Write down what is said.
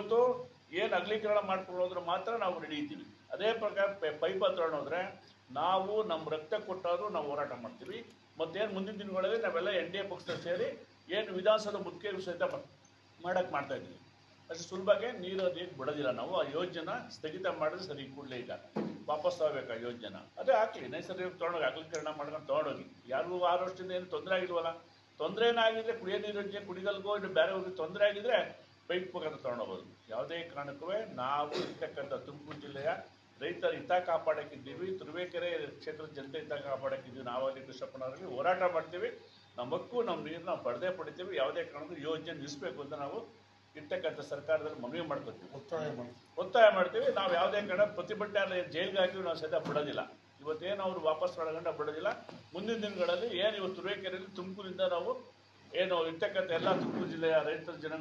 ಇವತ್ತು ಏನು ಅಗಲೀಕರಣ ಮಾಡ್ಕೊಂಡು ಹೋದ್ರೆ ಮಾತ್ರ ನಾವು ನಡೀತೀವಿ. ಅದೇ ಪ್ರಕಾರ ಪೈಪ್ ಹತ್ರ ಹೋದ್ರೆ ನಾವು ನಮ್ಮ ರಕ್ತ ಕೊಟ್ಟಾದರೂ ನಾವು ಹೋರಾಟ ಮಾಡ್ತೀವಿ. ಮತ್ತೇನು ಮುಂದಿನ ದಿನಗಳಲ್ಲಿ ನಾವೆಲ್ಲ NDA ಪಕ್ಷದ ಸೇರಿ ಏನು ವಿಧಾನಸೌಧ ಮುಖ್ಯ ಸಹಿತ ಮಾಡಕ್ಕೆ ಮಾಡ್ತಾ ಇದ್ದೀವಿ. ಅಷ್ಟು ಸುಲಭಕ್ಕೆ ನೀರು ಬಿಡೋದಿಲ್ಲ ನಾವು. ಆ ಯೋಜನೆ ಸ್ಥಗಿತ ಮಾಡಿದ್ರೆ ಸರಿ, ಕೂಡಲೇ ಈಗ ವಾಪಸ್ ತಗೋಬೇಕು ಆ ಯೋಜನೆ. ಅದೇ ಹಾಕಲಿ, ನೈಸರ್ಗಿಕ ತೊಗೊಂಡೋಗಿ ಅಗಲೀಕರಣ ಮಾಡ್ಕೊಂಡು ತೊಗೊಂಡೋಗಿ. ಯಾರಿಗೂ 6 ವರ್ಷದಿಂದ ಏನು ತೊಂದರೆ ಆಗಿಲ್ವಲ್ಲ. ತೊಂದರೆ ಏನಾಗಿದ್ರೆ ಕುಡಿಯೋ ನೀರಿಗೆ ಕುಡಿಗಲ್ಗೋ ಇನ್ನು ಬೇರೆ ಊರಿಗೆ ತೊಂದರೆ ಆಗಿದ್ರೆ ಪೈಪ್ ಮುಖಾಂತರ ತೊಗೊಂಡೋಗ್ಬೋದು. ಯಾವುದೇ ಕಾರಣಕ್ಕೂ ನಾವು ಇರ್ತಕ್ಕಂಥ ತುಮಕೂರು ಜಿಲ್ಲೆಯ ರೈತರ ಹಿತ ಕಾಪಾಡಕ್ಕಿದ್ದೀವಿ, ತುರುವೇಕೆರೆ ಕ್ಷೇತ್ರದ ಜನತೆ ಹಿತ ಕಾಪಾಡಕ್ಕಿದ್ದೀವಿ. ನಾವಲ್ಲಿ ಕೃಷ್ಣಪ್ಪನವರಲ್ಲಿ ಹೋರಾಟ ಮಾಡ್ತೀವಿ. ನಮ್ಮ ಹಕ್ಕು, ನಮ್ಮ ನೀರು ನಾವು ಪಡೆದೇ ಪಡಿತೀವಿ. ಯಾವುದೇ ಕಾರಣಕ್ಕೂ ಯೋಜನೆ ನಿಲ್ಲಿಸಬೇಕು ಅಂತ ನಾವು ಇರ್ತಕ್ಕಂಥ ಸರ್ಕಾರದಲ್ಲಿ ಮನವಿ ಮಾಡ್ಕೊತೀವಿ, ಒತ್ತಾಯ ಮಾಡ್ತೀವಿ. ನಾವು ಯಾವುದೇ ಕಾರಣ ಪ್ರತಿಭಟನೆ ಜೈಲಿಗೆ ಹಾಕಿವಿ, ನಾವು ಸಹಿತ ಬಿಡೋದಿಲ್ಲ. ಇವತ್ತೇನು ಅವರು ವಾಪಸ್ ಒಳಗಂಡ ಬಿಡೋದಿಲ್ಲ. ಮುಂದಿನ ದಿನಗಳಲ್ಲಿ ಏನು ಇವತ್ತು ತುರುವೇಕೆರೆಯಲ್ಲಿ ತುಮಕೂರಿಂದ ನಾವು ಏನು ಇರ್ತಕ್ಕಂಥ ಎಲ್ಲ ತುಮಕೂರು ಜಿಲ್ಲೆಯ ರೈತರ ಜನ